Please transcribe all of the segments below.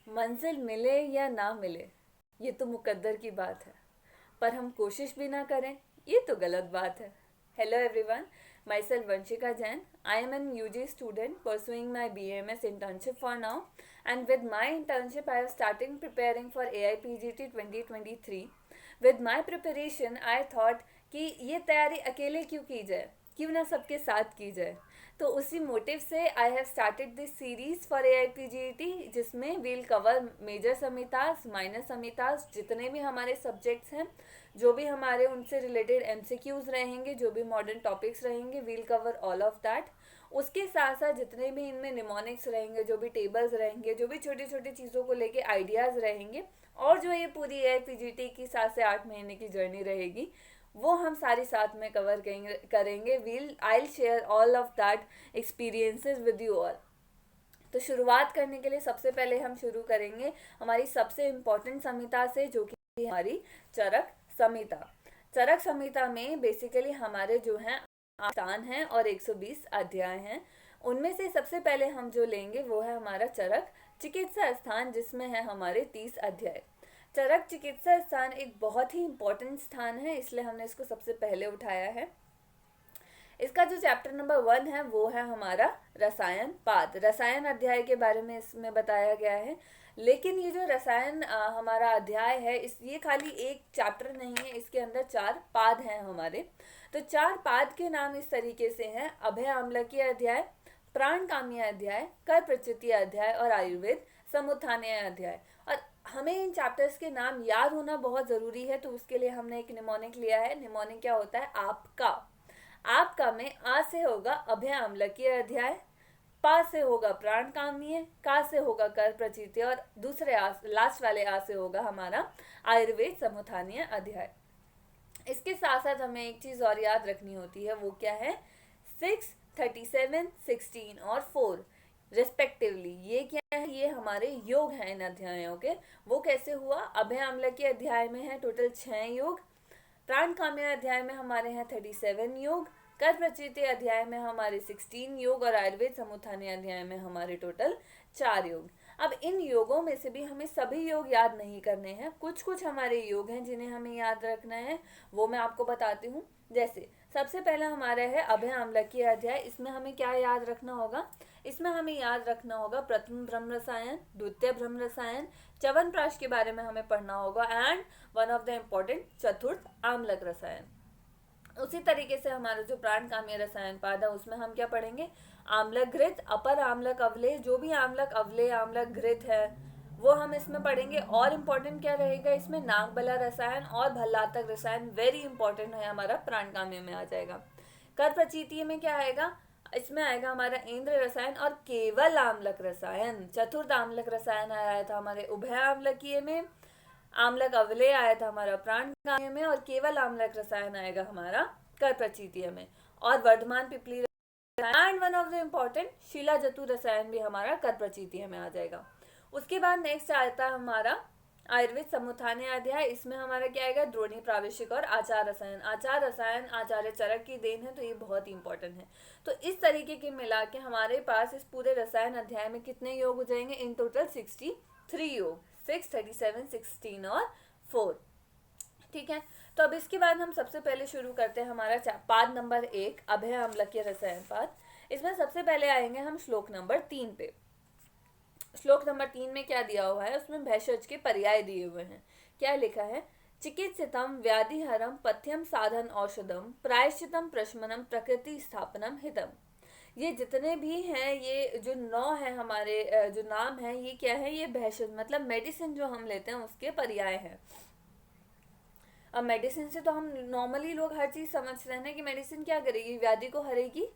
मंजिल मिले या ना मिले, ये तो मुकद्दर की बात है, पर हम कोशिश भी ना करें, ये तो गलत बात है। Hello everyone, myself Vanshika Jain. I am an UG student pursuing my BMS internship for now, and with my internship I have started preparing for AIPGT 2023. With my preparation I thought कि ये तैयारी अकेले क्यों की जाए, क्यों ना सबके साथ की जाए। तो उसी मोटिव से I have started this series for AIPGT, जिसमें वील कवर मेजर समितास, माइनर समितास, जितने भी हमारे सब्जेक्ट्स हैं, जो भी हमारे उनसे रिलेटेड MCQs रहेंगे, जो भी मॉडर्न टॉपिक्स रहेंगे, will cover all of that. उसके साथ साथ जितने भी इनमें निमोनिक्स रहेंगे, जो भी टेबल्स रहेंगे, जो भी छोटी छोटी चीज़ों को लेके आइडियाज़ रहेंगे, और जो ये पूरी AIPGT की 7 से 8 महीने की जर्नी रहेगी, वो हम सारी साथ में कवर करेंगे। I share all of that experiences with you all. तो शुरुआत करने के लिए सबसे पहले हम शुरू करेंगे हमारी सबसे इम्पोर्टेंट संहिता से, जो कि हमारी चरक संहिता। चरक संहिता में बेसिकली हमारे जो हैं स्थान हैं और 120 अध्याय हैं। उनमें से सबसे पहले हम जो लेंगे वो है हमारा चरक चिकित्सा स्थान, जिसमें है हमारे 30 अध्याय। चरक चिकित्सा स्थान एक बहुत ही इम्पोर्टेंट स्थान है, इसलिए हमने इसको सबसे पहले उठाया है। इसका जो चैप्टर नंबर 1 है वो है हमारा रसायन पाद। रसायन अध्याय के बारे में इसमें बताया गया है, लेकिन ये जो रसायन हमारा अध्याय है, ये खाली एक चैप्टर नहीं है, इसके अंदर 4 पाद हैं हमारे। तो 4 पाद के नाम इस तरीके से हैं: अभय आम्लकीय अध्याय, प्राणकामीय अध्याय, कर प्रचितीय अध्याय और आयुर्वेद समुत्थानीय अध्याय। और हमें इन चैप्टर्स के नाम याद होना बहुत ज़रूरी है, तो उसके लिए हमने एक निमोनिक लिया है। निमोनिक क्या होता है? आपका। आपका में आ से होगा अभय आम्लकीय अध्याय, पा से होगा प्राणकामीय, का से होगा कर प्रचितीय, और दूसरे लास्ट वाले आ से होगा हमारा आयुर्वेद समुत्थानीय अध्याय। इसके साथ साथ हमें एक चीज़ और याद रखनी होती है, वो क्या है? 6, 37, 16 और 4 रिस्पेक्टिवली। ये क्या है? ये हमारे योग हैं इन अध्यायों के। वो कैसे हुआ? अभय आम्लकीय अध्याय में है टोटल 6 योग, प्राणकाम्य अध्याय में हमारे हैं 37 योग, कर प्रचितीय अध्याय में हमारे 16 योग, और आयुर्वेद समुत्थानीय अध्याय में हमारे टोटल 4 योग। अब इन योगों में से भी हमें सभी योग याद नहीं करने हैं, कुछ कुछ हमारे योग हैं जिन्हें हमें याद रखना है, वो मैं आपको बताती हूँ। जैसे सबसे पहला हमारा है अभय आम्लकीय अध्याय। इसमें हमें क्या याद रखना होगा? इसमें हमें याद रखना होगा प्रथम ब्रह्म रसायन, द्वितीय ब्रह्म रसायन, च्यवनप्राश के बारे में हमें पढ़ना होगा, and one of the important चतुर्थ आम्लक रसायन। उसी तरीके से हमारा जो प्राणकामीय रसायन पाद है, उसमें हम क्या पढ़ेंगे? आम्लक घृत, अपर आम्लक अवलेय, जो भी आम्लक अवलेय आम्लक घृत है वो हम इसमें पढ़ेंगे। और इम्पोर्टेंट क्या रहेगा इसमें? नागबला रसायन और भल्लातक रसायन, वेरी इंपॉर्टेंट है, हमारा प्राणकाम्य में आ जाएगा। कर प्रचितीय में क्या आएगा? इसमें आएगा हमारा इंद्र रसायन और केवल आम्लक रसायन। चतुर्थ आम्लक रसायन आया था हमारे उभय आम्लकीय में, आम्लक अवलेय आया था हमारा प्राणकाम्य में, और केवल आम्लक रसायन आएगा हमारा कर प्रचितीय में। और वर्धमान पिपली and one of the important शीला जतु रसायन भी हमारा कर प्रचितीय में आ जाएगा। उसके बाद नेक्स्ट आता है हमारा आयुर्वेद समुत्थानीय अध्याय। इसमें हमारा क्या आएगा? द्रोणी प्रावेशिक और आचार रसायन। आचार रसायन आचार्य चरक की देन है, तो ये बहुत ही इंपॉर्टेंट है। तो इस तरीके के मिला के हमारे पास इस पूरे रसायन अध्याय में कितने योग हो जाएंगे? इन टोटल 63 योग, 6, 37, 16 और 4। ठीक है, तो अब इसके बाद हम सबसे पहले शुरू करते हैं हमारा पाद नंबर 1, अभय आम्लकीय रसायन पाद। इसमें सबसे पहले आएंगे हम श्लोक नंबर 3 पे। श्लोक नंबर 3 में क्या दिया हुआ है? उसमें भेषज के पर्याय दिए हुए हैं। क्या लिखा है? चिकित्सितम व्याधिहरम पथ्यम साधन औषधम प्रायश्चितम प्रशमनम प्रकृति स्थापनम हितम। ये जितने भी हैं, ये जो 9 है हमारे जो नाम है, ये क्या है? ये भेषज मतलब मेडिसिन जो हम लेते हैं उसके पर्याय हैं। अब मेडिसिन से तो हम नॉर्मली लोग हर चीज़ समझते हैं ना कि मेडिसिन क्या करेगी? व्याधि को हरेगी,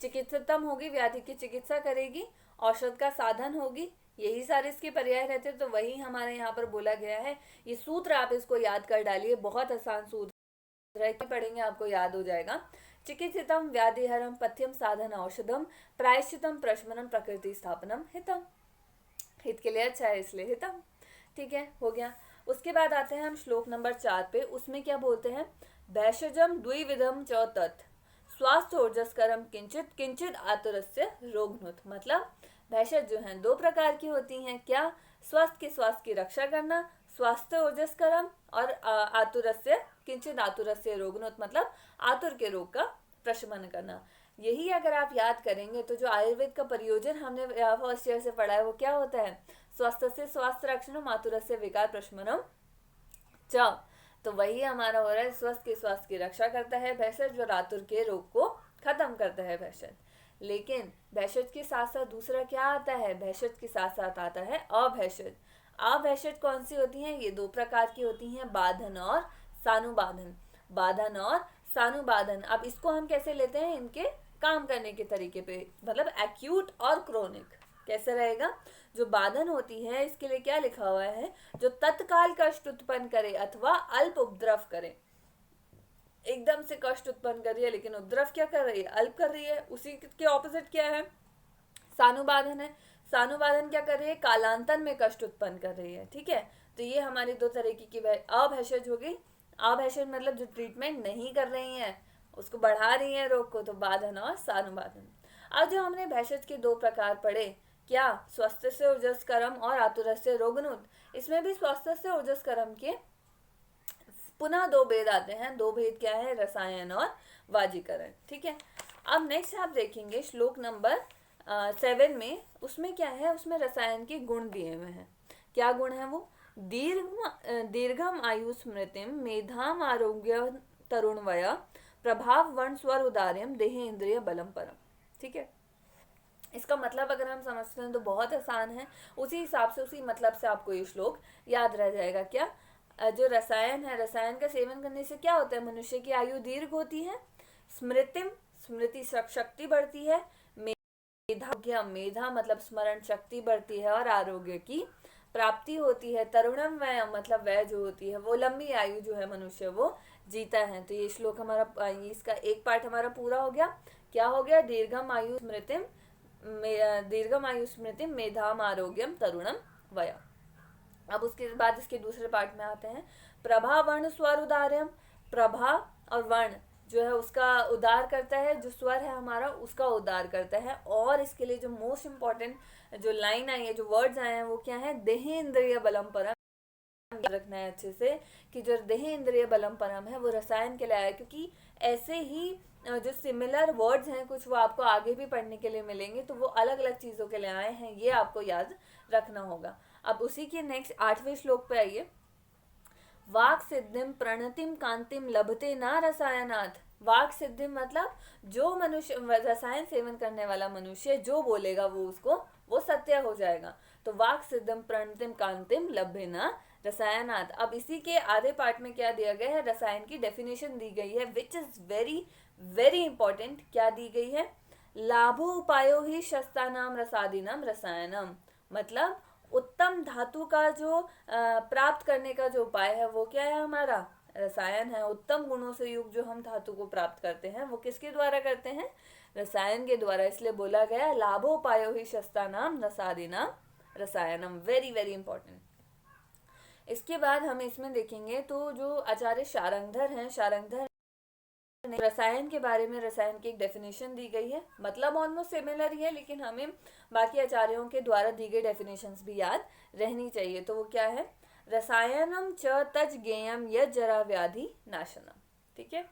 चिकित्सतम होगी, व्याधि की चिकित्सा करेगी, औषध का साधन होगी, यही सारे इसके पर्याय रहते हैं। तो वही हमारे यहाँ पर बोला गया है। ये सूत्र आप इसको याद कर डालिए, बहुत आसान सूत्र है, पढ़ेंगे आपको याद हो जाएगा। चिकित्सितम व्याधिहरम पथ्यम साधन औषधम प्रायश्चितम प्रशमनम प्रकृति स्थापनम हितम। हित के लिए अच्छा है, इसलिए हितम। ठीक है, हो गया। उसके बाद आते हैं हम श्लोक नंबर 4 पे। उसमें क्या बोलते हैं? भैषजम द्विविधम च तत् स्वास्थ्योर्जस्करम किंचित किंचित आतुरस्य रोगनुत। मतलब भेषज जो हैं 2 प्रकार की होती हैं, क्या? स्वास्थ्य की रक्षा करना, स्वास्थ्य ओजस्करम, और आतुरस्य किंचित आतुरस्य रोगनोत, मतलब आतुर के रोग का प्रशमन करना। यही अगर आप याद करेंगे तो जो आयुर्वेद का प्रयोजन हमने फर्स्ट ईयर से पढ़ा है वो क्या होता है? स्वास्थ्य से स्वास्थ्य रक्षणम, आतुरस्य विकार प्रशमनम च। तो वही हमारा हो रहा है, स्वास्थ्य की रक्षा करता है भेषज, और आतुर के रोग को खत्म करता है भेषज। लेकिन भेषज के साथ साथ दूसरा क्या आता है? भेषज के साथ साथ आता है अभेषज। अभेषज कौन सी होती हैं? ये 2 प्रकार की होती हैं, बाधन और सानुबाधन। बाधन और सानुबाधन। अब इसको हम कैसे लेते हैं? इनके काम करने के तरीके पे, मतलब एक्यूट और क्रोनिक कैसे रहेगा? जो बाधन होती है इसके लिए क्या लिखा हुआ है? जो तत्काल कष्ट उत्पन्न करे अथवा अल्प उपद्रव करे। एकदम से कष्ट उत्पन्न कर रही है लेकिन उपद्रव क्या कर रही है? अल्प कर रही है। उसी के ऑपोजिट क्या है? सानुबाधन है। सानुबाधन क्या कर रही है? कालांतर में कष्ट उत्पन्न कर रही है। ठीक है, तो ये हमारी 2 तरीके की अभेषज हो गई। अभेषज मतलब जो ट्रीटमेंट नहीं कर रही है, उसको बढ़ा रही है रोग को, तो बाधन और सानुबाधन। अब जो हमने भेषज के 2 प्रकार पढ़े, क्या? स्वस्थ से ओजस्करम और आतुरस्य रोगनुत। इसमें भी स्वस्थ से ओजस्करम के पुनः 2 भेद आते हैं। 2 भेद क्या है? रसायन और वाजीकरण। ठीक है, अब नेक्स्ट आप देखेंगे श्लोक नंबर 7 में, उसमें क्या है? उसमें रसायन के गुण दिए हुए हैं। क्या गुण है वो? दीर्घम आयु स्मृतिम, मेधाम आरोग्य तरुण वया, प्रभाव वर्ण स्वर उदार्यम, देह इंद्रिय बलम परम। ठीक है, इसका मतलब अगर हम समझते हैं तो बहुत आसान है। उसी हिसाब से, उसी मतलब से आपको ये श्लोक याद रह जाएगा। क्या? जो रसायन है, रसायन का सेवन करने से क्या होता है? मनुष्य की आयु दीर्घ होती है, स्मृतिम स्मृति शक्ति बढ़ती है, मेधा मेधा मतलब स्मरण शक्ति बढ़ती है, और आरोग्य की प्राप्ति होती है, तरुणम वय मतलब वय जो होती है वो लंबी आयु जो है मनुष्य वो जीता है। तो ये श्लोक हमारा, इसका एक पार्ट हमारा पूरा हो गया। क्या हो गया? दीर्घम आयु स्मृतिम मेधाम आरोग्यम तरुणम वय। अब उसके बाद इसके दूसरे पार्ट में आते हैं, प्रभा वर्ण स्वर उदार्यम। प्रभा और वर्ण जो है उसका उदार करता है, जो स्वर है हमारा उसका उदार करता है। और इसके लिए जो मोस्ट इम्पॉर्टेंट जो लाइन आई है, जो वर्ड्स आए हैं वो क्या है? देह इंद्रिय बलम परम। रखना है अच्छे से कि जो देह इंद्रिय बलम परम है वो रसायन के लिए आया, क्योंकि ऐसे ही जो सिमिलर वर्ड्स हैं कुछ वो आपको आगे भी पढ़ने के लिए मिलेंगे, तो वो अलग अलग चीज़ों के लिए आए हैं, ये आपको याद रखना होगा। अब उसी के नेक्स्ट 8वें श्लोक पे आइए। वाक सिद्धिम प्रणतिम कांतिम लभते ना रसायनाथ। वाक सिद्धि मतलब जो मनुष्य रसायन सेवन करने वाला मनुष्य जो बोलेगा वो सत्य हो जाएगा। तो वाक सिद्धम प्रणतिम कांतिम लभे ना रसायनाथ। अब इसी के आधे पार्ट में क्या दिया गया है? रसायन की डेफिनेशन दी गई है, which is very very important. क्या दी गई है? लाभो उपायो ही शस्तानाम रसादीनाम रसायनम। मतलब उत्तम धातु का जो प्राप्त करने का जो उपाय है वो क्या है? हमारा रसायन है। उत्तम गुणों से युक्त जो हम धातु को प्राप्त करते हैं वो किसके द्वारा करते हैं? रसायन के द्वारा। इसलिए बोला गया लाभोपायो ही शस्तानाम रसादीनाम रसायनम। Very very important. इसके बाद हम इसमें देखेंगे तो जो आचार्य शारंगधर हैं, शारंगधर रसायन के बारे में, रसायन की एक डेफिनेशन दी गई है, मतलब ऑलमोस्ट सिमिलर ही है, लेकिन हमें बाकी आचार्यों के द्वारा दी गई डेफिनेशंस भी याद रहनी चाहिए। तो वो क्या है? रसायनम च तज गेयम यद जरा व्याधि नाशनम। ठीक है,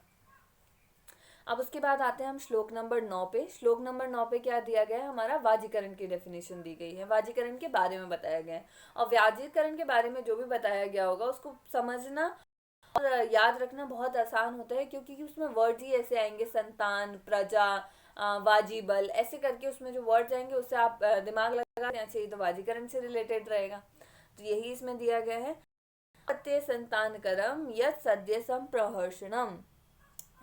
अब उसके बाद आते हैं हम श्लोक नंबर 9 पे। श्लोक नंबर 9 पे क्या दिया गया है? हमारा वाजीकरण की डेफिनेशन दी गई है, वाजीकरण के बारे में बताया गया है। और वाजीकरण के बारे में जो भी बताया गया होगा उसको समझना और याद रखना बहुत आसान होता है, क्योंकि उसमें वर्ड्स ही ऐसे आएंगे, संतान, प्रजा, वाजीबल, ऐसे करके उसमें जो वर्ड्स आएंगे उससे आप दिमाग लगा देना चाहिए, तो वाजीकरण से रिलेटेड रहेगा। तो यही इसमें दिया गया है। अपत्य संतान करम यद सद्य संप्रहर्षणम।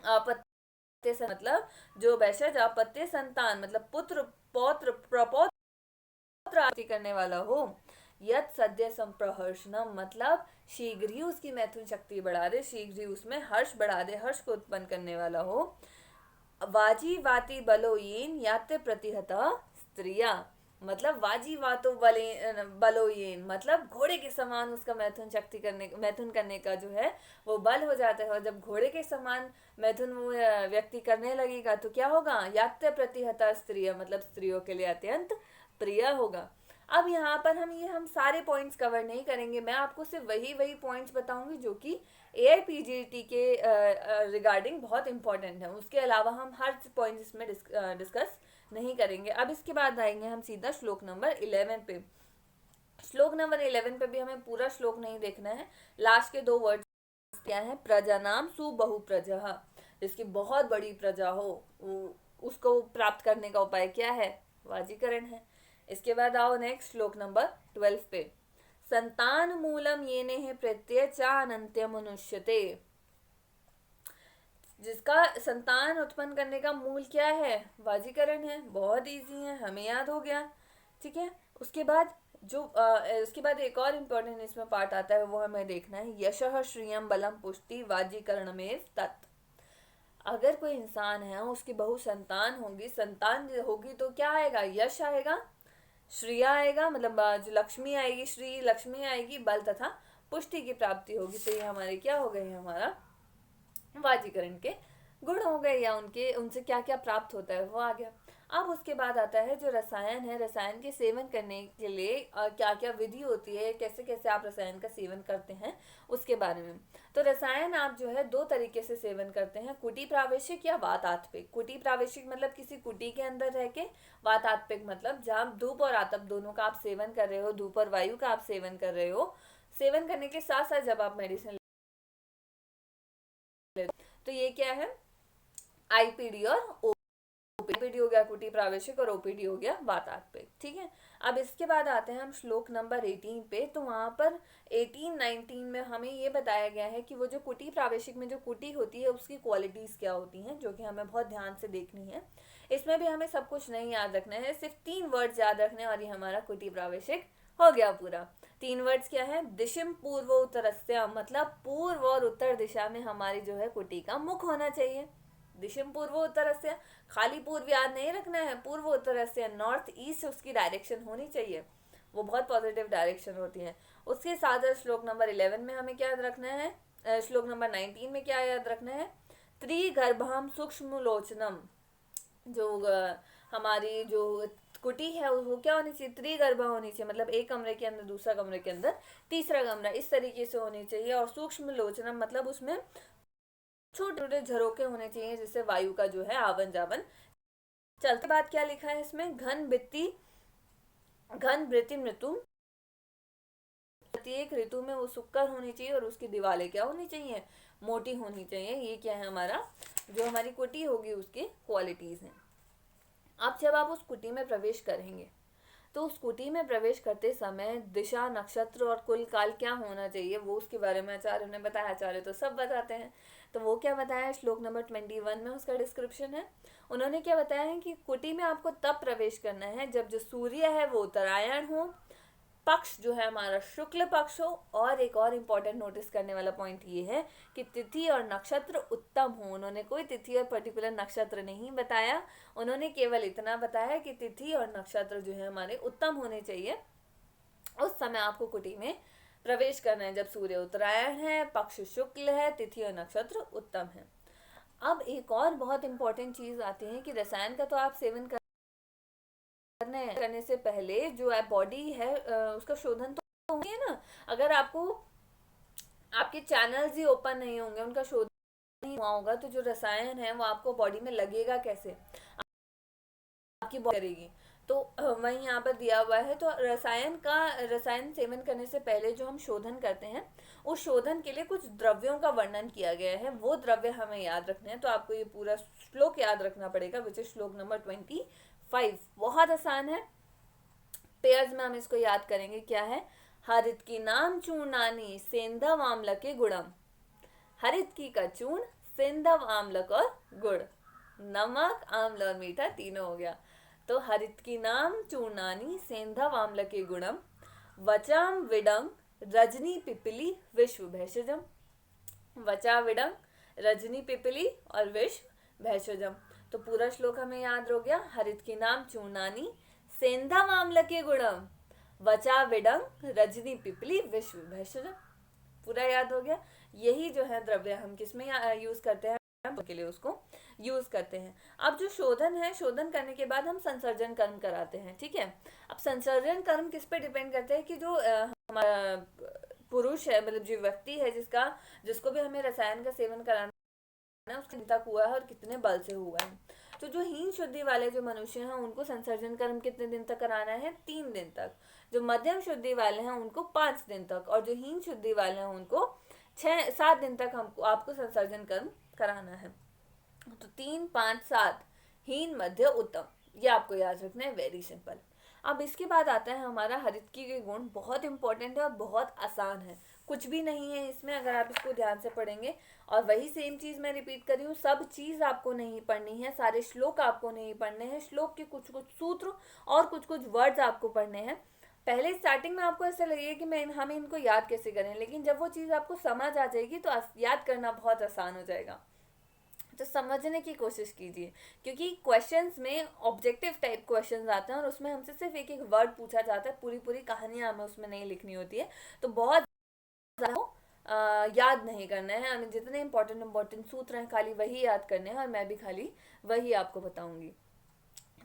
अपत्य मतलब जो वैश्य अपत्य संतान मतलब पुत्र पौत्र प्रपौत्र करने वाला हो, यद सद्य संप्रहर्षणम मतलब शीघ्र ही उसकी मैथुन शक्ति बढ़ा दे, शीघ्र ही उसमें हर्ष बढ़ा दे, हर्ष को उत्पन्न करने वाला हो। वाजी वाति बलोयेन याते प्रतिहता स्त्रिया मतलब वाजी वातो बलोयेन मतलब घोड़े के समान उसका मैथुन करने का जो है वो बल हो जाता है। और जब घोड़े के समान मैथुन वो व्यक्ति करने लगेगा तो क्या होगा? याते प्रतिहता स्त्रिया मतलब स्त्रियों के लिए अत्यंत प्रिय होगा। अब यहाँ पर हम सारे पॉइंट्स कवर नहीं करेंगे, मैं आपको सिर्फ वही पॉइंट्स बताऊंगी जो कि AIPGT के रिगार्डिंग बहुत इंपॉर्टेंट है। उसके अलावा हम हर पॉइंट इसमें डिस्कस नहीं करेंगे। अब इसके बाद आएंगे हम सीधा श्लोक नंबर 11 पे। श्लोक नंबर 11 पे भी हमें पूरा श्लोक नहीं देखना है, लास्ट के 2 वर्ड क्या है, प्रजानाम सुबहु प्रजा, जिसकी बहुत बड़ी प्रजा हो उसको प्राप्त करने का उपाय क्या है, वाजीकरण है। इसके बाद आओ नेक्स्ट श्लोक नंबर 12 पे, संतान मूलम येने है प्रत्यय चानंत्य मनुष्यते, जिसका संतान उत्पन्न करने का मूल क्या है, वाजीकरण है। बहुत इजी है, हमें याद हो गया, ठीक है। उसके बाद उसके बाद एक और इम्पोर्टेंट इसमें पार्ट आता है, वो हमें देखना है, यशः श्रियम बलम पुष्टि वाजीकरण में तत्। अगर कोई इंसान है उसकी बहु संतान होगी तो क्या आएगा, यश आएगा, श्रिया आएगा, मतलब जो लक्ष्मी आएगी, श्री लक्ष्मी आएगी, बल तथा पुष्टि की प्राप्ति होगी। तो ये हमारे क्या हो गए, हमारा वाजीकरण के गुण हो गए, या उनसे क्या क्या प्राप्त होता है वो आ गया। अब उसके बाद आता है जो रसायन है, रसायन के सेवन करने के लिए क्या क्या विधि होती है, कैसे कैसे आप रसायन का सेवन करते हैं उसके बारे में। तो रसायन आप जो है 2 तरीके से सेवन करते हैं, कुटी प्रावेशिक या वातात्मिक। कुटी प्रावेशिक मतलब किसी कुटी के अंदर रह के, वातात्मिक मतलब जहाँ धूप और आतप दोनों का आप सेवन कर रहे हो, धूप और वायु का आप सेवन कर रहे हो। सेवन करने के साथ साथ जब आप मेडिसिन, तो ये क्या है, IPD और OPD हो गया कुटी प्रावेशिक, और OPD हो गया वातात्मिक, ठीक है। अब इसके बाद आते हैं हम श्लोक नंबर 18 पे। तो वहां पर 18-19 में हमें ये बताया गया है कि वो जो कुटी प्रावेशिक में जो कुटी होती है उसकी क्वालिटीज क्या होती हैं, जो कि हमें बहुत ध्यान से देखनी है। इसमें भी हमें सब कुछ नहीं याद रखना है, सिर्फ 3 वर्ड्स याद रखने, और ये हमारा कुटी प्रावेशिक हो गया पूरा। 3 वर्ड्स क्या है, दिशिम पूर्व उत्तरस्य, मतलब पूर्व और उत्तर दिशा में हमारी जो है कुटी का मुख होना चाहिए। दिशिम पूर्व उत्तरस्य, खाली पूर्व याद नहीं रखना है, पूर्व उत्तरस्य, नॉर्थ ईस्ट उसकी डायरेक्शन होनी चाहिए, वो बहुत पॉजिटिव डायरेक्शन होती है। उसके साथ श्लोक नंबर 11 में हमें क्या याद रखना है, श्लोक नंबर 19 में क्या याद रखना है, त्रिगर्भाम सूक्ष्म लोचनम, जो हमारी जो कुटी है वो क्या होनी चाहिए, त्रिगर्भा होनी चाहिए, मतलब एक कमरे के अंदर दूसरा कमरे के अंदर तीसरा कमरा, इस तरीके से होनी चाहिए। और सूक्ष्म लोचनम मतलब उसमें छोटे छोटे झरोके होने चाहिए, जिससे वायु का जो है आवन जावन चलते। बाद क्या लिखा है इसमें, घन वृत्ति मृत्यु, प्रत्येक ऋतु में वो सुक्कर होनी चाहिए, और उसकी दीवारें क्या होनी चाहिए, मोटी होनी चाहिए। ये क्या है, हमारा जो हमारी कुटी होगी उसकी क्वालिटीज हैं। अब जब आप उस कुटी में प्रवेश करेंगे तो उस कुटी में प्रवेश करते समय दिशा, नक्षत्र और कुल काल क्या होना चाहिए, वो उसके बारे में आचार्य ने बताया। आचार्य तो सब बताते हैं, तो वो क्या बताया, श्लोक नंबर 21 में उसका डिस्क्रिप्शन है। उन्होंने क्या बताया है कि कुटी में आपको तब प्रवेश करना है जब जो सूर्य है वो उत्तरायण हो, पक्ष जो है हमारा शुक्ल पक्ष हो, और एक और इम्पोर्टेंट नोटिस करने वाला पॉइंट ये है कि तिथि और नक्षत्र उत्तम हो। उन्होंने कोई तिथि और पर्टिकुलर नक्षत्र नहीं बताया, उन्होंने केवल इतना बताया कि तिथि और नक्षत्र जो है हमारे उत्तम होने चाहिए। उस समय आपको कुटी में प्रवेश करना है जब सूर्य उत्तरायण है, पक्ष शुक्ल है, तिथि और नक्षत्र उत्तम है। अब एक और बहुत इंपॉर्टेंट चीज आती है कि रसायन का तो आप सेवन करने से पहले जो है बॉडी है उसका शोधन तो होंगे ना। अगर आपको आपके चैनल्स ही ओपन नहीं होंगे, उनका शोधन नहीं हुआ होगा, तो जो रसायन है वो आपको बॉडी में लगेगा कैसे, आपकी बॉडी करेगी। तो वही यहाँ पर दिया हुआ है। तो रसायन सेवन करने से पहले जो हम शोधन करते हैं, उस शोधन के लिए कुछ द्रव्यों का वर्णन किया गया है, वो द्रव्य हमें याद रखने हैं। तो आपको ये पूरा श्लोक याद रखना पड़ेगा, विच इज श्लोक नंबर 25। बहुत आसान है, पेयर्स में हम इसको याद करेंगे। क्या है, हरित की नाम चूर्णानी सेंधव आम्ल गुणम, हरित की का चूर्ण, सेंधव आम्लक और गुड़, नमक, आम्ल और मीठा तीनों हो गया। तो हरित की नाम चूर्णानी सेंधव आम्ल के गुणम, वचाम विडंग रजनी पिपली विश्व भेषजम, वचा विडंग, रजनी पिपली और विश्व भेषजम। तो पूरा श्लोक हमें याद हो गया, हरित की नाम चूर्णानी सेंधव आम्ल के गुणम, वचा विडंग रजनी पिपली विश्व भेषजम, पूरा याद हो गया। यही जो है द्रव्य हम किसमें यूज करते हैं, के लिए उसको यूज करते हैं। अब जो शोधन है, शोधन करने के बाद हम संसर्जन कर्म कराते हैं, ठीक है। अब संसर्जन कर्म किस पे डिपेंड करता है कि जो हमारा पुरुष है, मतलब जो व्यक्ति है जिसको भी हमें रसायन का सेवन कराना है, उसका कितना तक हुआ है और कितने बल से हुआ है। तो जो हीन शुद्धि वाले जो मनुष्य हैं उनको संसर्जन कर्म कितने दिन तक कराना है? 3 दिन तक। जो मध्यम शुद्धि वाले हैं उनको 5 दिन तक, और जो हीन शुद्धि वाले हैं उनको 6-7 दिन तक हमको आपको संसर्जन कर्म कराना है। तो 3, 5, 7, हीन, मध्य, उत्तम, ये आपको याद रखना है, वेरी सिंपल। अब इसके बाद आता है हमारा हरितकी के गुण, बहुत इंपॉर्टेंट है और बहुत आसान है, कुछ भी नहीं है इसमें अगर आप इसको ध्यान से पढ़ेंगे। और वही सेम चीज मैं रिपीट कर रही हूँ, सब चीज आपको नहीं पढ़नी है, सारे श्लोक आपको नहीं पढ़ने हैं, श्लोक के कुछ कुछ सूत्र और कुछ कुछ वर्ड्स आपको पढ़ने हैं। पहले स्टार्टिंग में आपको ऐसा लगेगा कि हम इनको याद कैसे करें, लेकिन जब वो चीज़ आपको समझ आ जाएगी तो याद करना बहुत आसान हो जाएगा। तो समझने की कोशिश कीजिए, क्योंकि क्वेश्चंस में ऑब्जेक्टिव टाइप क्वेश्चंस आते हैं और उसमें हमसे सिर्फ एक एक वर्ड पूछा जाता है, पूरी पूरी कहानियां हमें उसमें नहीं लिखनी होती है, तो बहुत ज़्यादा याद नहीं करना है हमें। जितने इंपॉर्टेंट सूत्र हैं खाली वही याद करने हैं, और मैं भी खाली वही आपको बताऊंगी।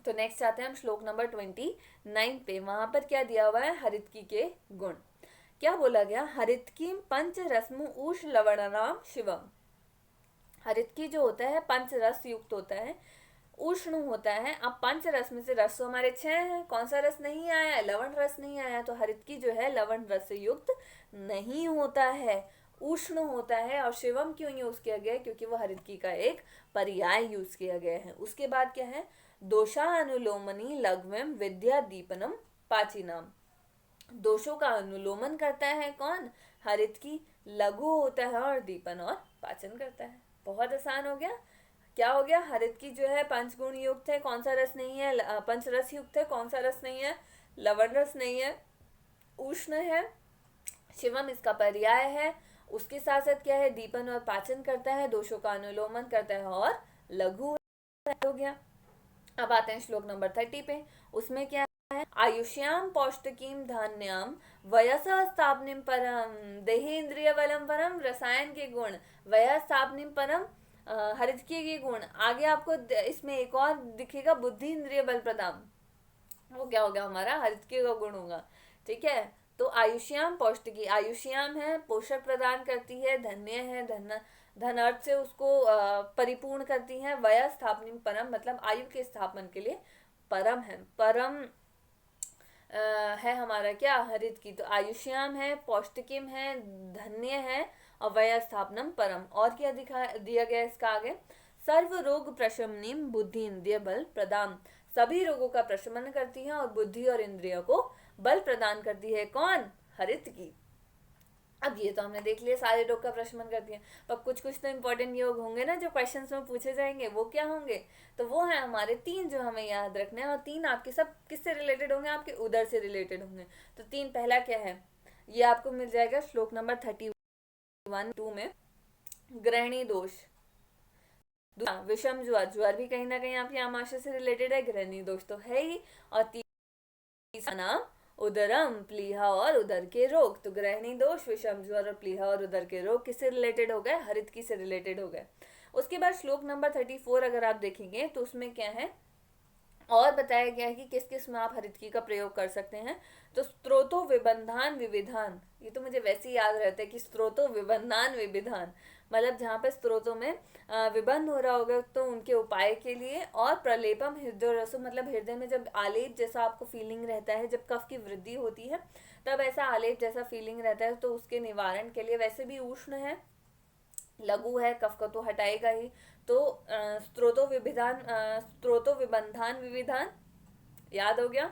तो नेक्स्ट आते हैं हम श्लोक नंबर 29 पे। वहां पर क्या दिया हुआ है? हरितकी के गुण। क्या बोला गया? हरितकी पंच रश्मु ऊष लवणनाम शिवम। हरितकी जो होता है पंच रस युक्त होता है, उष्ण होता है। अब पंच रस में से रस तो हमारे 6 हैं, कौन सा रस नहीं आया है? लवण रस नहीं आया, तो हरितकी जो है लवण रस से युक्त नहीं होता है, उष्ण होता है। और शिवम क्यों यूज किया गया है? क्योंकि वह हरितकी का एक पर्याय यूज किया गया है। उसके बाद क्या है? दोषा अनुलोमनी लघ्वम विद्या दीपनम पाचिनाम। दोषों का अनुलोमन करता है कौन? हरितकी। लघु होता है और दीपन और पाचन करता है। बहुत आसान हो गया। क्या हो गया? हरितकी जो है पंचगुण युक्त है, कौन सा रस नहीं है? पंच रस युक्त है, कौन सा रस नहीं है? लवण रस नहीं है, उष्ण है। शिवम इसका पर्याय है। उसके साथ साथ क्या है? दीपन और पाचन करता है, दोषों का अनुलोमन करता है और लघु हो गया। अब आते हैं श्लोक नंबर 30 पे। उसमें क्या है? आयुष्याम पौष्टिकीम धान्याम वयसा स्थापनिम परम देहेन्द्रिय बलम परम। रसायन के गुण, वया स्थापनिम परम, हरितकी के गुण। आगे आपको इसमें एक और दिखेगा, बुद्धि इंद्रिय बल प्रदान। वो क्या होगा? हमारा हरितकी का गुण होगा, ठीक है। तो आयुष्याम पौष्टिकी, आयुष्याम है पोषक प्रदान करती है, धन्य है धन अर्थ से उसको परिपूर्ण करती है। वया स्थापनिम परम मतलब आयु के स्थापन के लिए परम है। परम है हमारा क्या? हरित की। तो आयुष्याम है, पौष्टिकिम है, धन्य है और वया स्थापनम परम। और क्या दिया गया इसका आगे? सर्व रोग प्रशमनिम बुद्धि इंद्रिय बल प्रदान। सभी रोगों का प्रशमन करती है और बुद्धि और इंद्रियों को बल प्रदान करती है। कौन? हरित की। अब ये तो हमने देख लिया, सारे रोग का प्रशमन करती है। पर कुछ कुछ तो इंपॉर्टेंट योग होंगे ना जो क्वेश्चंस में पूछे जाएंगे, वो क्या होंगे? तो वो है हमारे 3 जो हमें याद रखने हैं, और 3 आपके सब किससे रिलेटेड होंगे? आपके उदर से रिलेटेड होंगे। तो 3 पहला क्या है? ये आपको मिल जाएगा श्लोक नंबर 31-2 में, ग्रहणी दोष। विषम ज्वर, ज्वर भी कहीं ना कहीं आपकी आमाशय से रिलेटेड है, ग्रहणी दोष तो है ही। और तीसरा नाम उदरम, प्लीहा और उदर के रोग। तो ग्रहणी दोष, विषम ज्वर और प्लीहा और उदर के रोग किससे रिलेटेड हो गए? हरितकी से रिलेटेड हो गए। उसके बाद श्लोक नंबर 34 अगर आप देखेंगे तो उसमें क्या है और बताया गया है कि किस किस में आप हरितकी का प्रयोग कर सकते हैं। तो स्त्रोतो विबंधान विविधान, ये तो मुझे वैसे ही याद रहता है कि स्त्रोतो विबंधान विविधान, मतलब जहाँ पे स्त्रोतों में विबंध हो रहा होगा तो उनके उपाय के लिए। और प्रलेपम हृदय रसो, मतलब हृदय में जब आलेप जैसा आपको फीलिंग रहता है, जब कफ की वृद्धि होती है तब ऐसा आलेप जैसा फीलिंग रहता है, तो उसके निवारण के लिए। वैसे भी उष्ण है, लघु है, कफ को तो हटाएगा ही। तो स्त्रोतो विबंधान विविधान याद हो गया।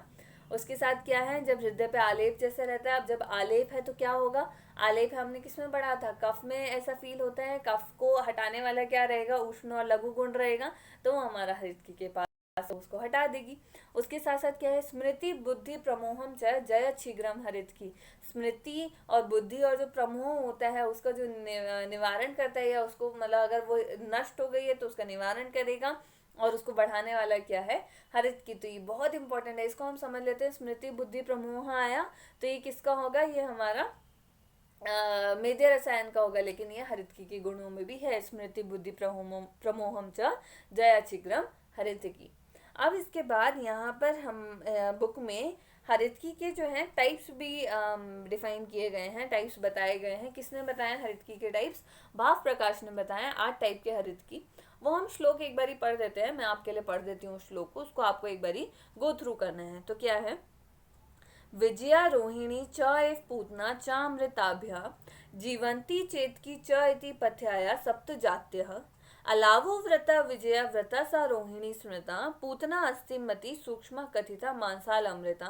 उसके साथ क्या है? जब हृदय पे आलेप जैसे रहता है, अब जब आलेप है तो क्या होगा? आलेप हमने किसमें पढ़ा था? कफ में ऐसा फील होता है, कफ को हटाने वाला क्या रहेगा? उष्ण और लघु गुण रहेगा, तो हमारा हरितकी के पास उसको हटा देगी। उसके साथ साथ क्या है? स्मृति बुद्धि प्रमोहम च जय शीघ्रम हरितकी। स्मृति और बुद्धि और जो प्रमोह होता है उसका जो निवारण करता है, या उसको मतलब अगर वो नष्ट हो गई है तो उसका निवारण करेगा, और उसको बढ़ाने वाला क्या है? हरितकी। तो ये बहुत इंपॉर्टेंट है, इसको हम समझ लेते हैं। स्मृति बुद्धि प्रमोह आया तो ये किसका होगा? ये हमारा मेदे रसायन का होगा, लेकिन ये हरितकी के गुणों में भी है। स्मृति बुद्धि प्रमोहम च जया चिग्रम हरितकी। अब इसके बाद यहाँ पर हम बुक में हरितकी के जो हैं टाइप्स भी डिफाइन किए गए हैं, टाइप्स बताए गए हैं। किसने बताया हरितकी के टाइप्स? भाव प्रकाश ने बताया 8 टाइप के हरितकी। वो हम श्लोक एक बारी पढ़ देते हैं, मैं आपके लिए पढ़ देती हूँ श्लोक को, उसको आपको एक बारी गो थ्रू करना है। तो क्या है? विजया रोहिणी च एव पूतना चामृताभ्या जीवंती चेतकी च इति पथ्याया सप्त जात्यः अलावो व्रता विजया व्रता सा रोहिणी स्मृता पूतना अस्तिमति सूक्ष्म कथिता मांसाल अमृता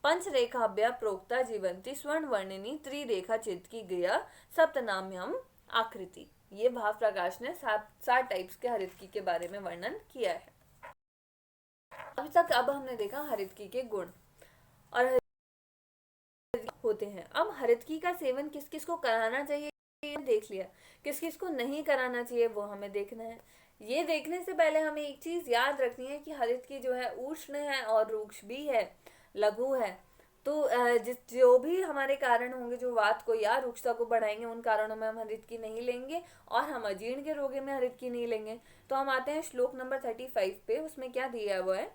पंचरेखाभ्या प्रोक्ता जीवंती स्वर्ण वर्णिनी त्रिरेखा चेतकी गया सप्तनाम्यम आकृति। ये भाव प्रकाश ने सात टाइप्स के हरितकी के बारे में वर्णन किया है। अभी तक अब हमने देखा हरितकी के गुण और होते हैं। अब हरितकी का सेवन किस किस को कराना चाहिए देख लिया, किस किस को नहीं कराना चाहिए वो हमें देखना है। ये देखने से पहले हमें एक चीज याद रखनी है कि हरितकी जो है उष्ण है और रूक्ष भी है, लघु है। तो जो भी हमारे कारण होंगे जो वात को या रुक्षता को बढ़ाएंगे, उन कारणों में हम हरितकी नहीं लेंगे और हम अजीर्ण के रोगी में हरितकी नहीं लेंगे। तो हम आते हैं श्लोक नंबर 35 पे। उसमें क्या दिया हुआ है?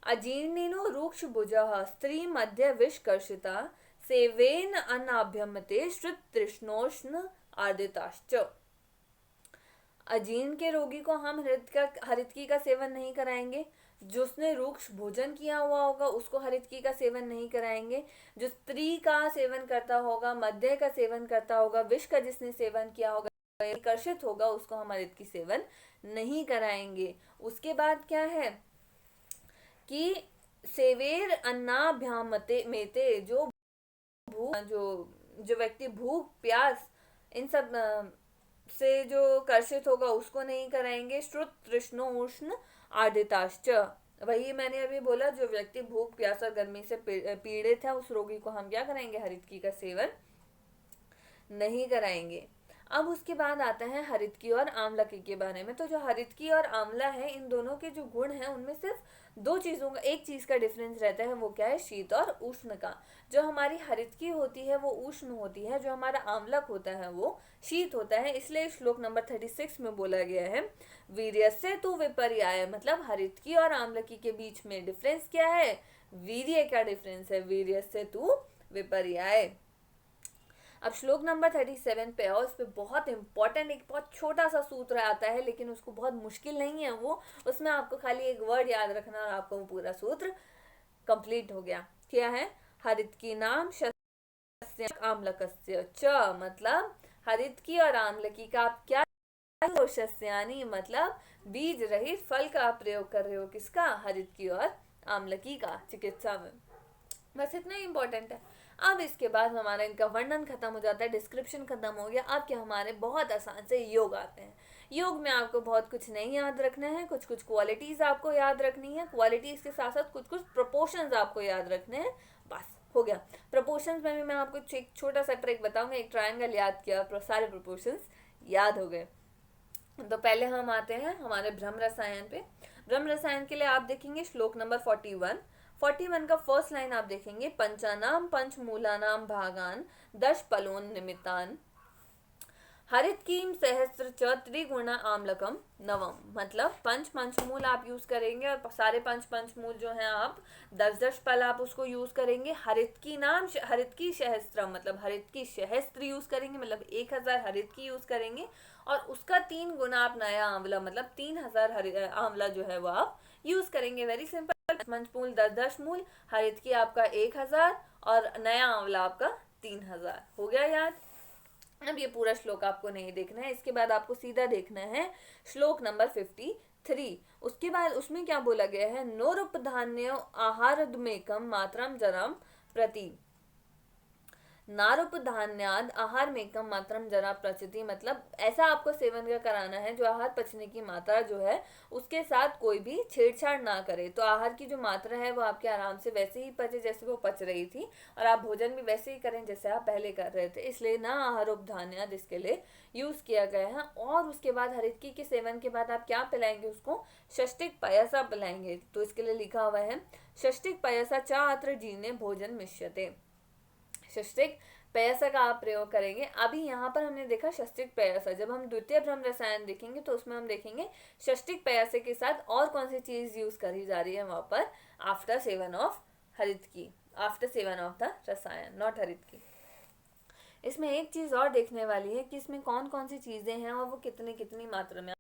अजीर्णिनो रूक्ष भुजः स्त्री मध्य विषकर्षिता सेवेन अनाभ्यमते श्रुत तृष्णोष्ण आदिताश्च। अजीर्ण के रोगी को हम हरितकी का सेवन नहीं कराएंगे। जिसने रूक्ष भोजन किया हुआ होगा उसको हरितकी का सेवन नहीं कराएंगे। जो स्त्री का सेवन करता होगा, मध्य का सेवन करता होगा, विष का जिसने सेवन किया होगा, आकर्षित होगा, उसको हम हरितकी सेवन नहीं कराएंगे। उसके बाद क्या है कि सेवेर अन्नाभ्यामते मेते जो जो व्यक्ति भूख प्यास इन सब से जो कर्षित होगा उसको नहीं कराएंगे। श्रुत तृष्णो उष्ण आदिताश्च, वही मैंने अभी बोला, जो व्यक्ति भूख प्यास और गर्मी से पीड़ित है उस रोगी को हम क्या कराएंगे? हरितकी का सेवन नहीं कराएंगे। अब उसके बाद आता है हरितकी और आंवलकी के बारे में। तो जो हरितकी और आंवला है, इन दोनों के जो गुण हैं उनमें सिर्फ दो चीजों का, एक चीज का डिफरेंस रहता है, वो क्या है? शीत और उष्ण का। जो हमारी हरितकी होती है वो उष्ण होती है, जो हमारा आंवलक होता है वो शीत होता है। इसलिए श्लोक नंबर 36 में बोला गया है वीर्यस्य तु विपर्याय, मतलब हरितकी और आंवलकी के बीच में डिफरेंस क्या है? वीर्य का डिफरेंस है, वीर्यस्य तु विपर्याय। अब श्लोक नंबर 37 पे और उस पे बहुत इंपॉर्टेंट एक बहुत छोटा सा सूत्र आता है, लेकिन उसको बहुत मुश्किल नहीं है वो, उसमें आपको खाली एक वर्ड याद रखना और आपको वो पूरा सूत्र कंप्लीट हो गया। क्या है? हरितकी नाम शस्य आम्लकस्य च, मतलब हरितकी और आम्लकी का आप क्या शस्यानी, मतलब बीज रहित फल का आप प्रयोग कर रहे हो। किसका? हरितकी और आम्लकी का, चिकित्सा में। बस इतना ही इंपॉर्टेंट है। अब इसके बाद हमारा इनका वर्णन खत्म हो जाता है, डिस्क्रिप्शन खत्म हो गया। अब क्या हमारे बहुत आसान से योग आते हैं। योग में आपको बहुत कुछ नहीं याद रखना है, कुछ कुछ क्वालिटीज आपको याद रखनी है, क्वालिटीज के साथ साथ कुछ कुछ प्रोपोर्शंस आपको याद रखने हैं। बस हो गया। प्रोपोर्शंस में भी मैं आपको एक छोटा सा ट्रिक बताऊंगा। एक ट्रायंगल याद किया, सारे प्रोपोर्शंस याद हो गए। तो पहले हम आते हैं हमारे ब्रह्म रसायन पे। ब्रह्म रसायन के लिए आप देखेंगे श्लोक नंबर 41 का फर्स्ट लाइन आप देखेंगे, पंचानाम पंचमूलानाम भागान दश पलोन निमित्तान हरितकीम सहस्त्र च त्रिगुणा आम्लकम नवम, मतलब पंचमूल आप यूज करेंगे और सारे पंचमूल जो हैं आप 10-10 पल आप उसको यूज करेंगे। हरितकी सहस्त्र, मतलब हरितकी सहस्त्र यूज करेंगे, मतलब 1000 हरितकी यूज करेंगे और उसका 3 गुना आप नया आंवला, मतलब 3000 आंवला जो है वो आप यूज करेंगे। Very simple. पंचमूल 10-10 मूल, हरितकी आपका 1000 और नया आंवला आपका 3000। हो गया याद? अब ये पूरा श्लोक आपको नहीं देखना है, इसके बाद आपको सीधा देखना है श्लोक नंबर 53। उसके बाद उसमें क्या बोला गया है? नोरुपधान्य आहारदमेकम मात्रम जरम प्रति, नारोपधान्याद आहार मेकम मात्रम जरा प्रचिति, मतलब ऐसा आपको सेवन का कराना है जो आहार पचने की मात्रा जो है उसके साथ कोई भी छेड़छाड़ ना करे। तो आहार की जो मात्रा है वो आपके आराम से वैसे ही पचे जैसे वो पच रही थी, और आप भोजन भी वैसे ही करें जैसे आप पहले कर रहे थे। इसलिए ना आहारोपधान्याद इसके लिए यूज किया गया है। और उसके बाद हरितकी के सेवन के बाद आप क्या पिलाएंगे उसको? षष्टिक पयसा पिलाएंगे। तो इसके लिए लिखा हुआ है षष्टिक पयसा चा अत्र जीर्णे भोजन मिश्यते। षष्टिक पयसा का आप प्रयोग करेंगे। अभी यहाँ पर हमने देखा षष्टिक पयसा, जब हम द्वितीय भ्रम रसायन देखेंगे तो उसमें हम देखेंगे षष्टिक पयसे के साथ और कौन सी चीज यूज करी जा रही है वहां पर, आफ्टर सेवन ऑफ हरित की, आफ्टर सेवन ऑफ द रसायन, नॉट हरित की। इसमें एक चीज और देखने वाली है कि इसमें कौन कौन सी चीजें हैं और वो कितनी कितनी मात्रा में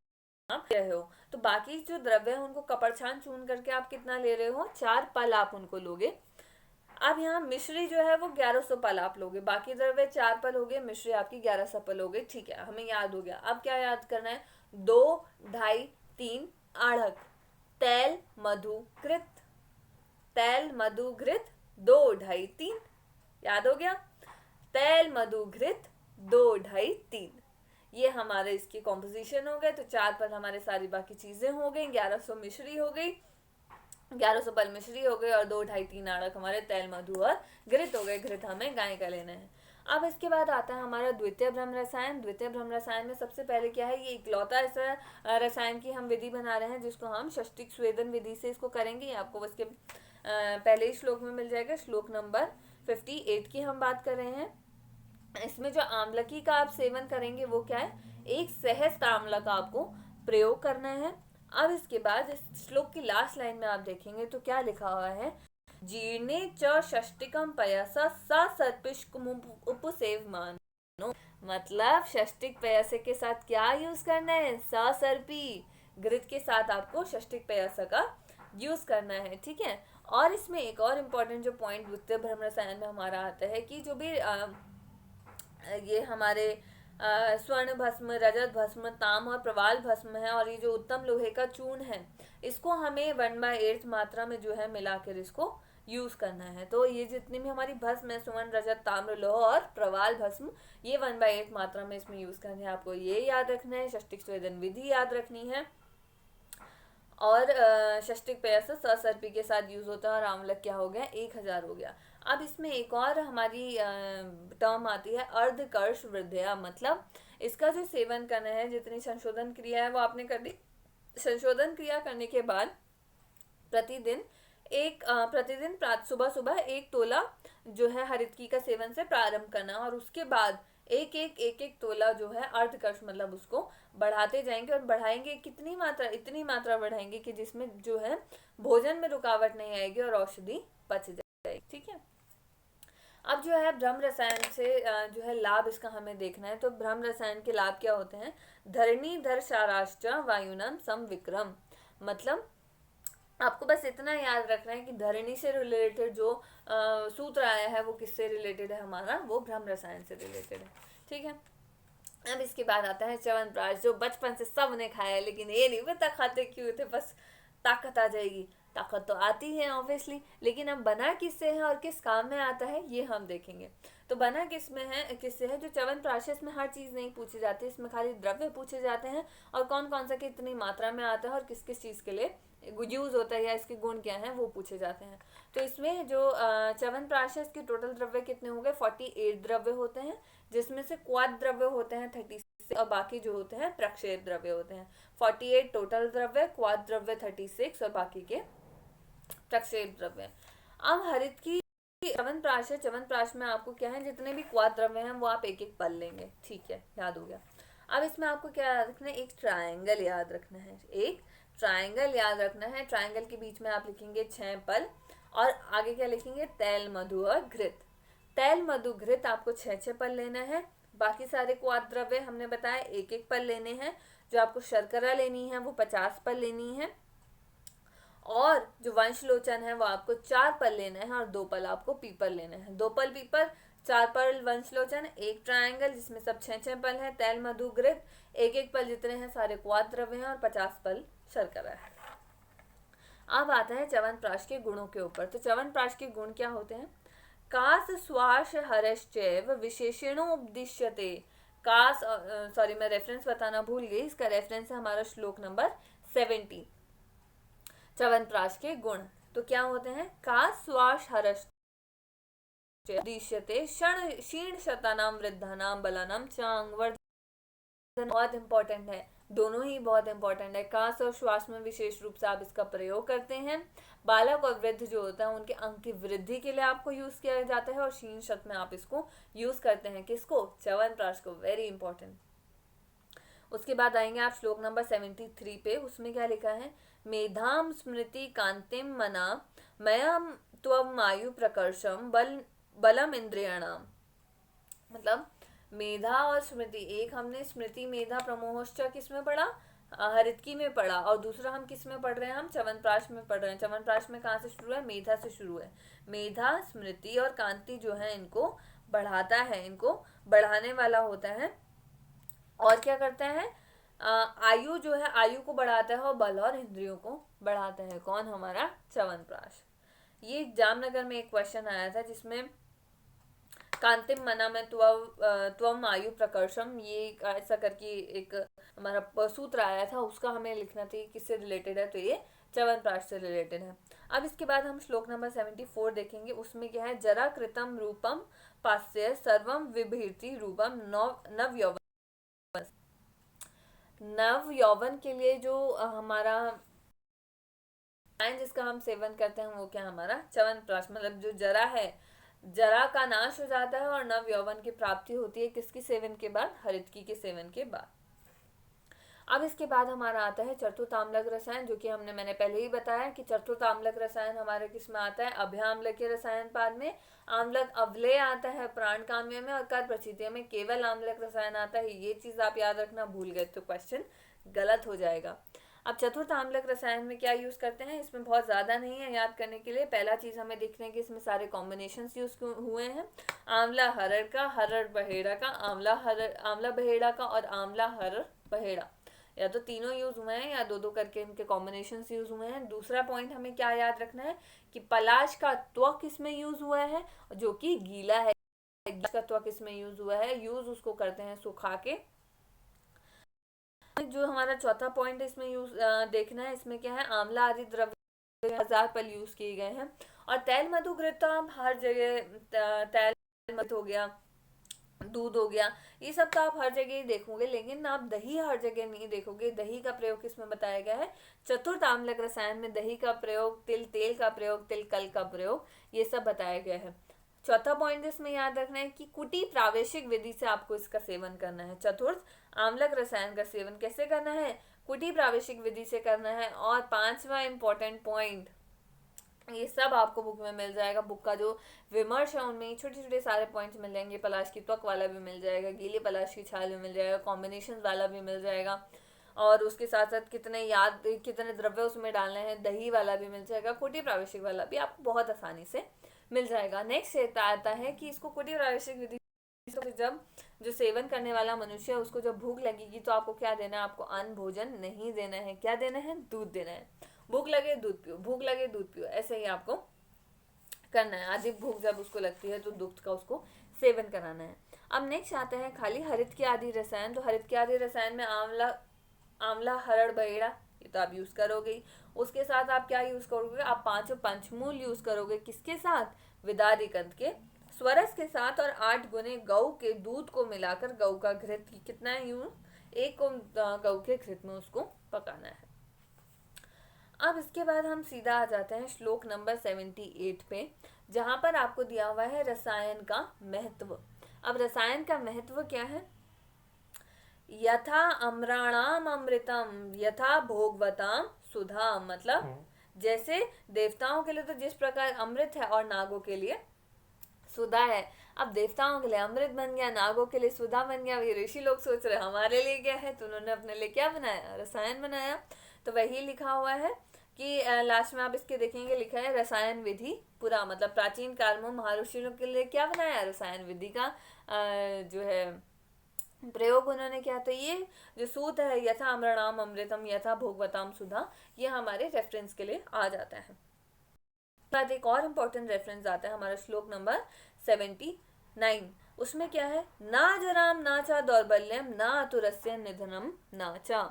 आप ले रहे हो। तो बाकी जो द्रव्य है उनको कपड़छान चून करके आप कितना ले रहे हो, 4 पल आप उनको लोगे। अब यहाँ मिश्री जो है वो 1100 पल आप लोगे, बाकी द्रव्य 4 पल हो गए, मिश्री आपकी 1100 पल हो गई। ठीक है, हमें याद हो गया। अब क्या याद करना है, 2, 2.5, 3 आढ़क तैल मधु घृत, तैल मधु घृत 2, 2.5, 3, याद हो गया। तैल मधु घृत 2, 2.5, 3, ये हमारे इसकी कॉम्पोजिशन हो गए। तो 4 पल हमारे सारी बाकी चीजें हो गई, 1100 मिश्री हो गई, 1100 पल मिश्री हो गई, और 2, 2.5, 3 आड़क हमारे तैल मधु और घृत हो गए। घृत हमें गाय का लेना है। अब इसके बाद आता है हमारा द्वितीय भ्रम रसायन। द्वितीय भ्म रसायन में सबसे पहले क्या है, ये इकलौता ऐसा रसायन की हम विधि बना रहे हैं जिसको हम षष्टिक स्वेदन विधि से इसको करेंगे। आपको उसके पहले ही श्लोक में मिल जाएगा, श्लोक नंबर 58 की हम बात कर रहे हैं। इसमें जो आंवलकी का आप सेवन करेंगे वो क्या है, एक सहस्त्र आंवला का आपको प्रयोग करना है। अब इसके बाद इस श्लोक की लास्ट लाइन में आप देखेंगे तो क्या लिखा हुआ है, जीर्णे च षष्टिकम पयसा सा सर्पिष्कुम उपसेवमानो, मतलब षष्टिक पयसे के साथ क्या यूज करना है, ससर्पी घृत के साथ आपको षष्टिक पयसा का यूज करना है। ठीक है, और इसमें एक और इम्पोर्टेंट जो पॉइंट द्वितीय भ्रम रसायन में हमारा आता है कि जो भी ये हमारे स्वर्ण भस्म, रजत भस्म, ताम और प्रवाल भस्म है, और ये जो उत्तम लोहे का चूर्ण है, इसको हमें 1/8 मात्रा में जो है मिलाकर इसको यूज करना है। तो ये जितनी भी हमारी भस्म है, स्वर्ण रजत ताम्र लोह और प्रवाल भस्म, ये 1/8 मात्रा में इसमें यूज करना है। आपको ये याद रखना है, षष्टिक स्वेदन विधि याद रखनी है, और षष्टिक पयसा ससर्पी के साथ यूज होता है, और आंवलक क्या हो गया, 1000 हो गया। अब इसमें एक और हमारी टर्म आती है अर्धकर्ष वृद्धया, मतलब इसका जो सेवन करना है, जितनी संशोधन क्रिया है वो आपने कर दी। संशोधन क्रिया करने के बाद प्रतिदिन सुबह सुबह 1 तोला जो है हरितकी का सेवन से प्रारंभ करना, और उसके बाद एक तोला जो है अर्धकर्ष, मतलब उसको बढ़ाते जाएंगे, और बढ़ाएंगे कितनी मात्रा, इतनी मात्रा बढ़ाएंगे कि जिसमें जो है भोजन में रुकावट नहीं आएगी और औषधि पच जाएगी। ठीक है, अब जो है भ्रम रसायन से जो है लाभ इसका हमें देखना है। तो भ्रम रसायन के लाभ क्या होते हैं, धरणी धर साराश्च वायुनम समविक्रम, मतलब आपको बस इतना याद रखना है कि धरणी से रिलेटेड जो सूत्र आया है वो किससे रिलेटेड है, हमारा वो भ्रम रसायन से रिलेटेड है। ठीक है, अब इसके बाद आता है च्यवनप्राश, जो बचपन से सबने खाया है, लेकिन ये नहीं पता खाते क्यों थे, बस ताकत आ जाएगी। ताकत तो आती है ऑब्वियसली, लेकिन अब बना किससे है और किस काम में आता है ये हम देखेंगे। तो बना किससे है, जो च्यवनप्राश है, इसमें हर चीज नहीं पूछी जाती, इसमें खाली द्रव्य पूछे जाते हैं, और कौन कौन सा कितनी मात्रा में आता है और किस किस चीज के लिए यूज होता है या इसके गुण क्या हैं वो पूछे जाते हैं। तो इसमें जो च्यवनप्राश है, इसके टोटल द्रव्य कितने हो गए, 48 द्रव्य होते हैं, जिसमें से क्वाद द्रव्य होते हैं 36, और बाकी जो होते हैं प्रक्षेप द्रव्य होते हैं। 48 टोटल द्रव्य, क्वाद द्रव्य 36, और बाकी के प्रक्षेप द्रव्य। अब हरित की च्यवनप्राश है, च्यवनप्राश में आपको क्या है, जितने भी क्वाद द्रव्य हैं वो आप एक एक पल लेंगे। ठीक है, याद हो गया। अब इसमें आपको क्या याद रखना है, एक ट्रायंगल याद रखना है, एक ट्रायंगल याद रखना है। ट्रायंगल के बीच में आप लिखेंगे 6 पल, और आगे क्या लिखेंगे, तैल मधु और घृत। तैल मधु घृत आपको 6 पल लेना है। बाकी सारे क्वाद द्रव्य हमने बताया एक एक पल लेने हैं। जो आपको शर्करा लेनी है वो 50 पल लेनी है, और जो वंशलोचन है वो आपको 4 पल लेना है, और 2 पल आपको पीपर लेना है। 2 पल पीपर, 4 पल वंशलोचन, एक ट्रायंगल जिसमें सब 6 पल है, तैल मधु घृत, एक एक पल जितने हैं सारे क्वाद द्रव्य हैं, और 50 पल शर्करा है। अब आता है च्यवनप्राश के गुणों के ऊपर। तो च्यवनप्राश के गुण क्या होते हैं, कास श्वास हरश्चैव विशेषणोपदिश्यते। कास सॉरी मैं रेफरेंस बताना भूल गई, इसका रेफरेंस है हमारा श्लोक नंबर 70। च्यवनप्राश के गुण तो क्या होते हैं, कास श्वास हरश्चैव उद्दिश्यते क्षीण शतानाम वृद्धानाम बलानाम चांग वर्धन, बहुत इंपॉर्टेंट है, दोनों ही बहुत इंपॉर्टेंट है। कास और श्वास में विशेष रूप से आप इसका प्रयोग करते हैं। बालक और वृद्ध जो होता है उनके अंक की वृद्धि के लिए आपको यूज किया जाता है। और शीन शब्द में आप इसको यूज करते हैं, किसको, च्यवनप्राश को। Very important. उसके बाद आएंगे आप श्लोक नंबर 73 पे। उसमें क्या लिखा है, मेधाम स्मृति कांतिम मना मयम त्वम आयु प्रकर्षम बलम इंद्रियाणाम। मतलब मेधा और स्मृति, एक हमने स्मृति मेधा प्रमोहश्च किस में पढ़ा, हरितकी में पढ़ा, और दूसरा हम किस में पढ़ रहे हैं, हम च्यवनप्राश में पढ़ रहे हैं। च्यवनप्राश में कहाँ से शुरू है, मेधा से शुरू है। मेधा, स्मृति और कांति जो है इनको बढ़ाता है, इनको बढ़ाने वाला होता है। और क्या करता है, आयु जो है, आयु को बढ़ाता है, और बल और इंद्रियों को बढ़ाता है। कौन, हमारा च्यवनप्राश। ये जामनगर में एक क्वेश्चन आया था जिसमें कांतिम मना में त्वम आयु प्रकर्षम, ये ऐसा करके एक हमारा सूत्र आया था, उसका हमें लिखना था किससे रिलेटेड है, तो ये च्यवनप्राश से रिलेटेड है। अब इसके बाद हम श्लोक नंबर 74 देखेंगे। उसमें क्या है, जरा कृतम रूपम पास्य सर्वम विभीति रूपम नव यौवन। नव यौवन के लिए जो हमारा जिसका हम सेवन करते हैं वो क्या, हमारा च्यवनप्राश। मतलब जो जरा है, जरा का नाश हो जाता है और नव यौवन की प्राप्ति होती है किसकी सेवन के बाद, हरितकी के सेवन के बाद। अब इसके बाद हमारा आता है चतुर्थाम्लक रसायन, जो कि मैंने पहले ही बताया कि चतुर्थाम्लक रसायन हमारे किस में आता है, अभ्याम्ल के रसायन पाद में। आम्लक अवलय आता है प्राण काम्य में, और कर प्रचितीय में केवल आम्लक रसायन आता है। ये चीज आप याद रखना, भूल गए तो क्वेश्चन गलत हो जाएगा। अब चतुर्थ आम्लक रसायन में क्या यूज करते हैं, इसमें बहुत ज्यादा नहीं है याद करने के लिए। पहला चीज हमें देखने की, इसमें सारे कॉम्बिनेशन यूज हुए हैं। आंवला हरड़ का, हरड़ बहेड़ा का, आंवला बहेड़ा का, और आंवला हरड़ बहेड़ा, या तो तीनों यूज हुए हैं या दो दो करके इनके कॉम्बिनेशन यूज हुए हैं। दूसरा पॉइंट हमें क्या याद रखना है कि पलाश का त्वक किसमें यूज हुआ है, जो कि गीला है। का त्वक किसमें यूज हुआ है, यूज उसको करते हैं सुखा के। जो हमारा चौथा पॉइंट इसमें यूज देखना है, इसमें क्या है, आंवला आदि द्रव्य 1000 पल यूज किए गए हैं। और तेल मधुघृत तो आप हर जगह, तेल मत हो गया, दूध हो गया, ये सब तो आप हर जगह ही देखोगे, लेकिन आप दही हर जगह नहीं देखोगे। दही का प्रयोग किसमें बताया गया है, चतुर्थ आम्लक रसायन में दही का प्रयोग, तेल का प्रयोग, तिल कल का प्रयोग, ये सब बताया गया है। चौथा पॉइंट इसमें याद रखना है कि कुटी प्रावेशिक विधि से आपको इसका सेवन करना है। चतुर्थ आम्लक रसायन का सेवन कैसे करना है, कुटी प्रावेशिक विधि से करना है। और पांचवा इंपॉर्टेंट पॉइंट, ये सब आपको बुक में मिल जाएगा। बुक का जो विमर्श है उनमें छोटे छोटे सारे पॉइंट्स मिल जाएंगे। पलाश की त्वक वाला भी मिल जाएगा, गीली पलाश की छाल भी मिल जाएगा, कॉम्बिनेशन वाला भी मिल जाएगा, और उसके साथ साथ कितने द्रव्य उसमें डालने हैं, दही वाला भी मिल जाएगा, कुटी प्रावेशिक वाला भी आपको बहुत आसानी से मिल जाएगा। नेक्स्ट आता है कि इसको कुटी प्रावेशिक विधि, जब जो सेवन करने वाला मनुष्य है उसको जब भूख लगेगी तो आपको क्या देना है, आपको अन्न भोजन नहीं देना है। क्या देना है, दूध देना है। भूख लगे दूध पियो, भूख लगे दूध पियो, ऐसे ही आपको करना है। अधिक भूख जब उसको लगती है तो दुग्ध का उसको सेवन कराना है। अब नेक्स्ट आते हैं खाली हरित के आदि रसायन। तो हरित के आदि रसायन में आंवला हरड़ बहेड़ा, ये तो आप यूज करोगे। उसके साथ आप क्या यूज करोगे, आप पांचों पंचमूल यूज करोगे। किसके साथ, विदारिकंद के स्वरस के साथ, और 8 गुने गऊ के दूध को मिलाकर गऊ का घृत, कितना है यूं, 1 को गऊ के घृत में उसको पकाना है। अब इसके बाद हम सीधा आ जाते हैं श्लोक नंबर 78 पे, जहां पर आपको दिया हुआ है रसायन का महत्व। अब रसायन का महत्व क्या है, यथा अम्राणाम अमृतम यथा भोगवताम सुधा। मतलब जैसे देवताओं के लिए तो जिस प्रकार अमृत है और नागों के लिए सुधा है। अब देवताओं के लिए अमृत बन गया, नागों के लिए सुधा बन गया। ये ऋषि लोग सोच रहे हमारे लिए क्या है, तो उन्होंने अपने लिए क्या बनाया, रसायन बनाया। तो वही लिखा हुआ है कि लास्ट में आप इसके देखेंगे लिखा है रसायन विधि पुरा। मतलब प्राचीन काल में महर्षियों के लिए क्या बनाया, रसायन विधि का जो है प्रयोग उन्होंने किया। तो ये जो सूत्र है यथा अमृणाम अमृतम यथा भोगवताम सुधा, ये हमारे रेफरेंस के लिए आ जाता है। बाद एक और इम्पोर्टेंट रेफरेंस आता है हमारा श्लोक नंबर 79। उसमें क्या है, ना जराम ना चा दौर्बल्यम ना अतुरस्य निधनम ना चा।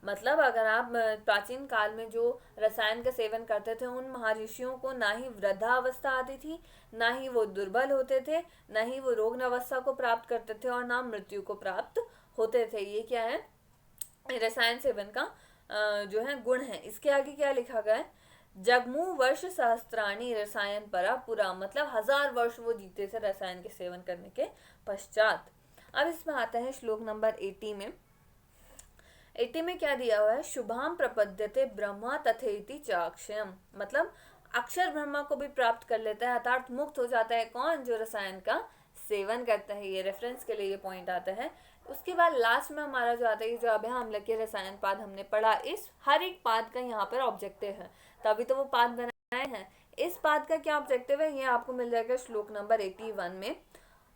मतलब अगर आप प्राचीन काल में जो रसायन का सेवन करते थे उन महर्षियों को ना ही वृद्धावस्था आती थी, ना ही वो दुर्बल होते थे, ना ही वो रोग अवस्था को प्राप्त करते थे, और ना मृत्यु को प्राप्त होते थे। ये क्या है, रसायन सेवन का जो है गुण है। इसके आगे क्या लिखा गया है, जगमु वर्ष सहस्त्राणी रसायन परा पुरा, मतलब 1000 वर्ष वो जीते थे रसायन के सेवन करने के पश्चात। अब इसमें आता है श्लोक नंबर 80 में। 80 में क्या दिया हुआ है, शुभाम प्रपद्यते ब्रह्मा तथेति चाक्षयम, मतलब अक्षर ब्रह्मा को भी प्राप्त कर लेता है, अर्थात मुक्त हो जाता है कौन, जो रसायन का सेवन करता है। ये रेफरेंस के लिए ये पॉइंट आता है। उसके बाद लास्ट में हमारा जो आता है, जो अभ्या अम्ल के रसायन पाद हमने पढ़ा, इस हर एक पाद का यहाँ पर ऑब्जेक्टिव है, तभी तो वो पाद बनाए हैं। इस पाद का क्या ऑब्जेक्टिव है, ये आपको मिल जाएगा श्लोक नंबर 81 में।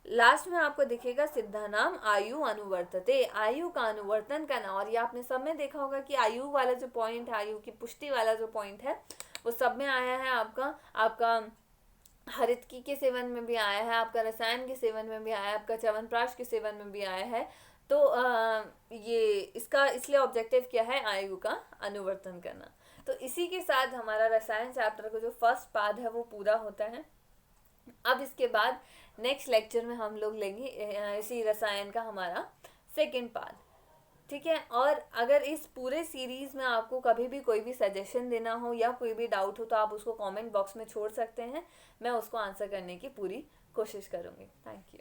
लास्ट में आपको दिखेगा सिद्धानाम आयु अनुवर्तते, आयु का अनुवर्तन करना। और ये आपने सब में देखा होगा कि आयु वाला जो पॉइंट है, आयु की पुष्टि वाला जो पॉइंट है, वो सब में आया है। आपका हरितकी के सेवन में भी आया है, आपका रसायन के सेवन में भी आया है, आपका च्यवनप्राश के सेवन में भी आया है। तो ये इसका इसलिए ऑब्जेक्टिव क्या है, आयु का अनुवर्तन करना। तो इसी के साथ हमारा रसायन चैप्टर का जो फर्स्ट पार्ट है वो पूरा होता है। अब इसके बाद नेक्स्ट लेक्चर में हम लोग लेंगे इसी रसायन का हमारा सेकंड पार्ट, ठीक है। और अगर इस पूरे सीरीज में आपको कभी भी कोई भी सजेशन देना हो या कोई भी डाउट हो तो आप उसको कमेंट बॉक्स में छोड़ सकते हैं, मैं उसको आंसर करने की पूरी कोशिश करूँगी। Thank you.